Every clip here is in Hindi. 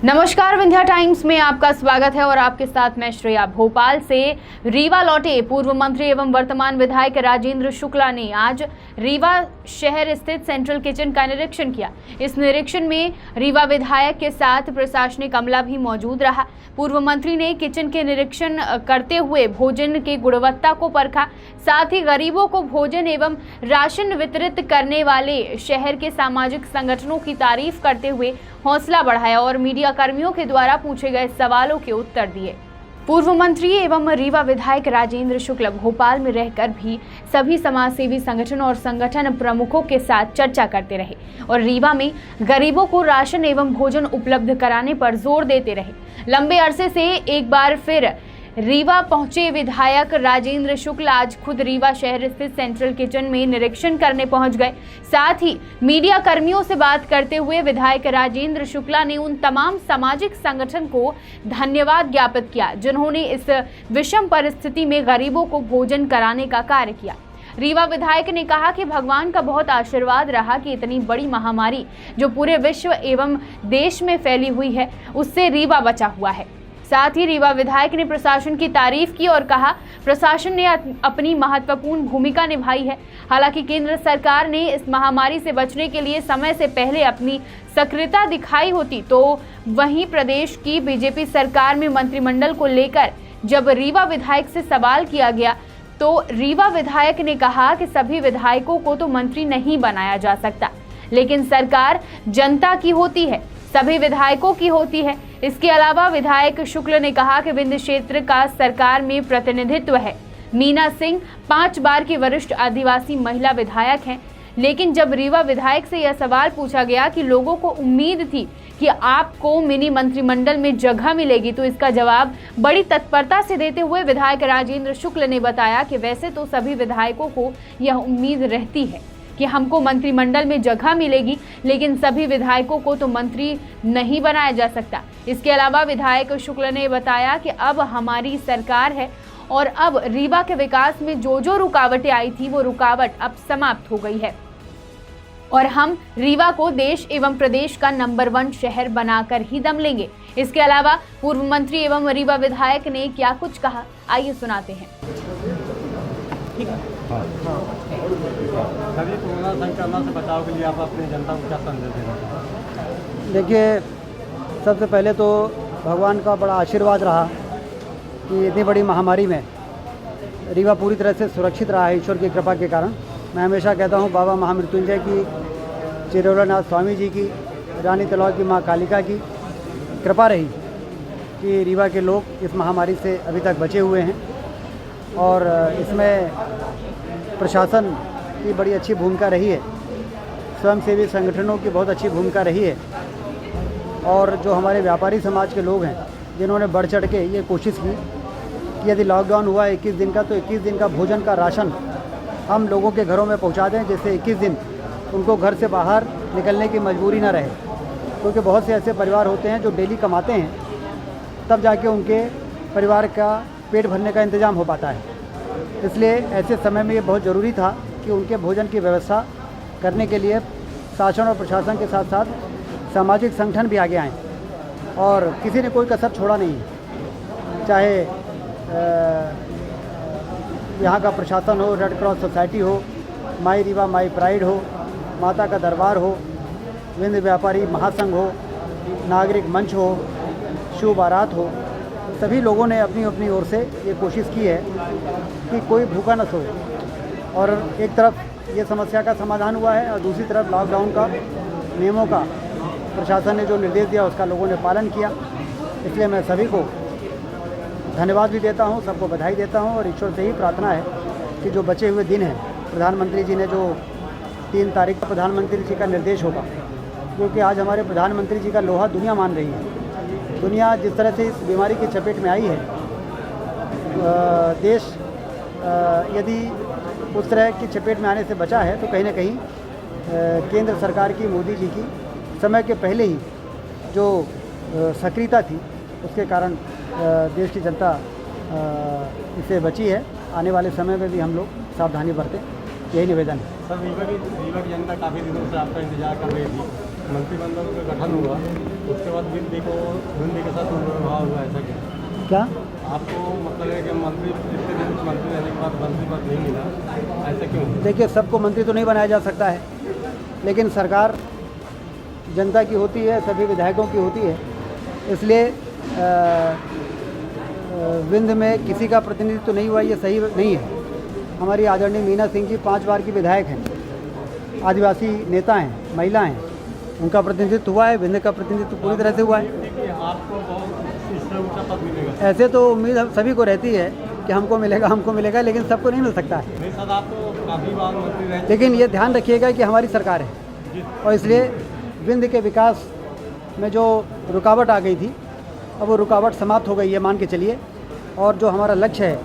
नमस्कार, विंध्या टाइम्स में आपका स्वागत है और आपके साथ मैं श्रेया। भोपाल से रीवा लौटे पूर्व मंत्री एवं वर्तमान विधायक राजेंद्र शुक्ला ने आज रीवा शहर स्थित सेंट्रल किचन का निरीक्षण किया। इस निरीक्षण में रीवा विधायक के साथ प्रशासनिक अमला भी मौजूद रहा। पूर्व मंत्री ने किचन के निरीक्षण करते हुए भोजन की गुणवत्ता को परखा, साथ ही गरीबों को भोजन एवं राशन वितरित करने वाले शहर के सामाजिक संगठनों की तारीफ करते हुए हौसला बढ़ाया और मीडिया कर्मियों के द्वारा पूछे गए सवालों के उत्तर दिए। पूर्व मंत्री एवं रीवा विधायक राजेंद्र शुक्ला भोपाल में रहकर भी सभी समाजसेवी संगठन और संगठन प्रमुखों के साथ चर्चा करते रहे और रीवा में गरीबों को राशन एवं भोजन उपलब्ध कराने पर जोर देते रहे। लंबे अरसे से एक बार फिर रीवा पहुंचे विधायक राजेंद्र शुक्ला आज खुद रीवा शहर स्थित सेंट्रल किचन में निरीक्षण करने पहुंच गए। साथ ही मीडिया कर्मियों से बात करते हुए विधायक राजेंद्र शुक्ला ने उन तमाम सामाजिक संगठन को धन्यवाद ज्ञापित किया जिन्होंने इस विषम परिस्थिति में गरीबों को भोजन कराने का कार्य किया। रीवा विधायक ने कहा कि भगवान का बहुत आशीर्वाद रहा कि इतनी बड़ी महामारी जो पूरे विश्व एवं देश में फैली हुई है उससे रीवा बचा हुआ है। साथ ही रीवा विधायक ने प्रशासन की तारीफ की और कहा प्रशासन ने अपनी महत्वपूर्ण भूमिका निभाई है। हालांकि केंद्र सरकार ने इस महामारी से बचने के लिए समय से पहले अपनी सक्रियता दिखाई होती तो वहीं प्रदेश की बीजेपी सरकार में मंत्रिमंडल को लेकर जब रीवा विधायक से सवाल किया गया तो रीवा विधायक ने कहा कि सभी विधायकों को तो मंत्री नहीं बनाया जा सकता, लेकिन सरकार जनता की होती है, सभी विधायकों की होती है। इसके अलावा विधायक शुक्ल ने कहा कि विंध्य क्षेत्र का सरकार में प्रतिनिधित्व है। मीना सिंह 5 बार की वरिष्ठ आदिवासी महिला विधायक हैं, लेकिन जब रीवा विधायक से यह सवाल पूछा गया कि लोगों को उम्मीद थी कि आपको मिनी मंत्रिमंडल में जगह मिलेगी तो इसका जवाब बड़ी तत्परता से देते हुए विधायक राजेंद्र शुक्ल ने बताया कि वैसे तो सभी विधायकों को यह उम्मीद रहती है कि हमको मंत्रिमंडल में जगह मिलेगी, लेकिन सभी विधायकों को तो मंत्री नहीं बनाया जा सकता। इसके अलावा विधायक शुक्ल ने बताया कि अब हमारी सरकार है और अब रीवा के विकास में जो जो रुकावटें आई थी वो रुकावट अब समाप्त हो गई है और हम रीवा को देश एवं प्रदेश का नंबर 1 शहर बनाकर ही दम लेंगे। इसके अलावा पूर्व मंत्री एवं रीवा विधायक ने क्या कुछ कहा, आइए सुनाते हैं। कोरोना संक्रमण से बचाव के लिए आप अपनी जनता को क्या संदेश देना चाहते? देखिए, सबसे पहले तो भगवान का बड़ा आशीर्वाद रहा कि इतनी बड़ी महामारी में रीवा पूरी तरह से सुरक्षित रहा है ईश्वर की कृपा के कारण। मैं हमेशा कहता हूँ बाबा महामृत्युंजय की, चिरोलानाथ स्वामी जी की, रानी तलाव की माँ कालिका की कृपा रही कि रीवा के लोग इस महामारी से अभी तक बचे हुए हैं और इसमें प्रशासन की बड़ी अच्छी भूमिका रही है, स्वयंसेवी संगठनों की बहुत अच्छी भूमिका रही है और जो हमारे व्यापारी समाज के लोग हैं जिन्होंने बढ़ चढ़ के ये कोशिश की कि यदि लॉकडाउन हुआ 21 दिन का तो 21 दिन का भोजन का राशन हम लोगों के घरों में पहुंचा दें, जिससे 21 दिन उनको घर से बाहर निकलने की मजबूरी ना रहे, क्योंकि बहुत से ऐसे परिवार होते हैं जो डेली कमाते हैं तब जाके उनके परिवार का पेट भरने का इंतज़ाम हो पाता है। इसलिए ऐसे समय में ये बहुत ज़रूरी था कि उनके भोजन की व्यवस्था करने के लिए शासन और प्रशासन के साथ साथ सामाजिक संगठन भी आगे आएँ और किसी ने कोई कसर छोड़ा नहीं है, चाहे यहाँ का प्रशासन हो, रेड क्रॉस सोसाइटी हो, माई रीवा माई प्राइड हो, माता का दरबार हो, विंध्य व्यापारी महासंघ हो, नागरिक मंच हो, शिव बारात हो, सभी लोगों ने अपनी अपनी ओर से ये कोशिश की है कि कोई भूखा न सोए और एक तरफ ये समस्या का समाधान हुआ है और दूसरी तरफ लॉकडाउन का नियमों का प्रशासन ने जो निर्देश दिया उसका लोगों ने पालन किया। इसलिए मैं सभी को धन्यवाद भी देता हूँ, सबको बधाई देता हूँ और ईश्वर से ही प्रार्थना है कि जो बचे हुए दिन हैं, प्रधानमंत्री जी ने जो 3 तारीख को प्रधानमंत्री जी का निर्देश होगा, क्योंकि आज हमारे प्रधानमंत्री जी का लोहा दुनिया मान रही है। दुनिया जिस तरह से इस बीमारी की चपेट में आई है, देश यदि उस तरह की चपेट में आने से बचा है तो कहीं ना कहीं केंद्र सरकार की, मोदी जी की समय के पहले ही जो सक्रियता थी उसके कारण देश की जनता इससे बची है। आने वाले समय में भी हम लोग सावधानी बरतें, यही निवेदन है। सर, रीवा की जनता काफ़ी दिनों से आपका इंतजार कर रही थी, मंत्रिमंडल का गठन हुआ उसके बाद विंध्य के साथ दुर्व्यवहार हुआ, ऐसा क्या? आपको मतलब है कि मंत्री इतने दिन मंत्री रहने के बाद मंत्री पद नहीं मिला, ऐसा क्यों? देखिए, सबको मंत्री तो नहीं बनाया जा सकता है, लेकिन सरकार जनता की होती है, सभी विधायकों की होती है। इसलिए विंध्य में किसी का प्रतिनिधित्व तो नहीं हुआ, ये सही नहीं है। हमारी आदरणीय मीना सिंह जी 5 बार की विधायक हैं, आदिवासी नेता हैं, महिला हैं, उनका प्रतिनिधित्व हुआ है। विंध्य का प्रतिनिधित्व पूरी तरह से हुआ है। आपको बहुत इससे ऊंचा पद मिलेगा, ऐसे तो उम्मीद हम सभी को रहती है कि हमको मिलेगा, लेकिन सबको नहीं मिल सकता है। नहीं सर, आप तो काफ़ी बार मंत्री रहे, लेकिन ये ध्यान रखिएगा कि हमारी सरकार है और इसलिए विंध्य के विकास में जो रुकावट आ गई थी, अब वो रुकावट समाप्त हो गई है, मान के चलिए। और जो हमारा लक्ष्य है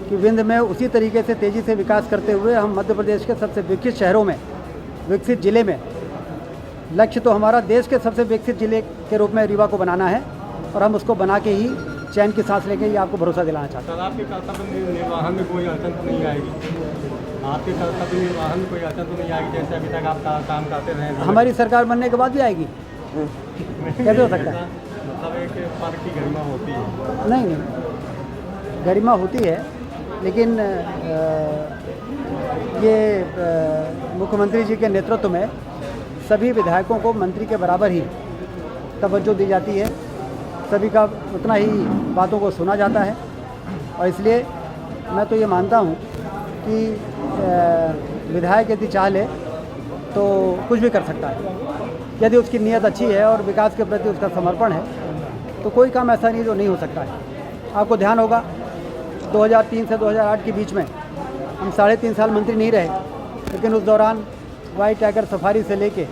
कि विंध्य में उसी तरीके से तेज़ी से विकास करते हुए हम मध्य प्रदेश के सबसे विकसित शहरों में, विकसित ज़िले में, लक्ष्य तो हमारा देश के सबसे विकसित ज़िले के रूप में रीवा को बनाना है और हम उसको बना के ही चैन की सांस लेंगे, ये आपको भरोसा दिलाना चाहता हूँ। सर, आपके कर्तव्य निर्वहन में कोई अड़चन तो नहीं आएगी? आपके कर्तव्य निर्वहन में कोई अड़चन तो नहीं आएगी, जैसे अभी तक आप काम करते रहे? हमारी सरकार बनने के बाद भी आएगी, कैसे हो सकता है? मतलब एक पद की गरिमा होती है? नहीं, गरिमा होती है, लेकिन ये मुख्यमंत्री जी के नेतृत्व में सभी विधायकों को मंत्री के बराबर ही तवज्जो दी जाती है, सभी का उतना ही बातों को सुना जाता है। और इसलिए मैं तो ये मानता हूँ कि विधायक यदि चाह ले तो कुछ भी कर सकता है, यदि उसकी नीयत अच्छी है और विकास के प्रति उसका समर्पण है, तो कोई काम ऐसा नहीं जो नहीं हो सकता है। आपको ध्यान होगा 2003 से 2008 के बीच में हम 3.5 साल मंत्री नहीं रहे, लेकिन उस दौरान वाइट टाइगर सफारी से लेके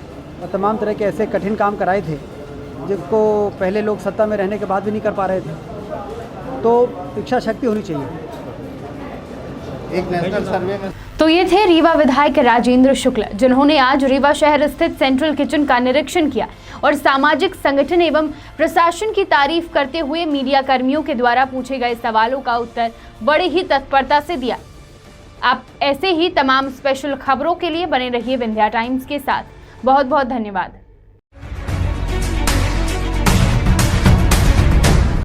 और तमाम तरह के ऐसे कठिन काम कराए थे जिसको पहले लोग सत्ता में रहने के बाद भी नहीं कर पा रहे थे। तो इच्छा शक्ति होनी चाहिए। एक नेशनल सर्वे में तो ये थे रीवा विधायक राजेंद्र शुक्ला, जिन्होंने आज रीवा शहर स्थित सेंट्रल किचन का निरीक्षण किया और सामाजिक संगठन एवं प्रशासन की तारीफ करते हुए मीडिया कर्मियों के द्वारा पूछे गए सवालों का उत्तर बड़े ही तत्परता से दिया। आप ऐसे ही तमाम स्पेशल खबरों के लिए बने रहिए विंध्या टाइम्स के साथ। बहुत बहुत धन्यवाद।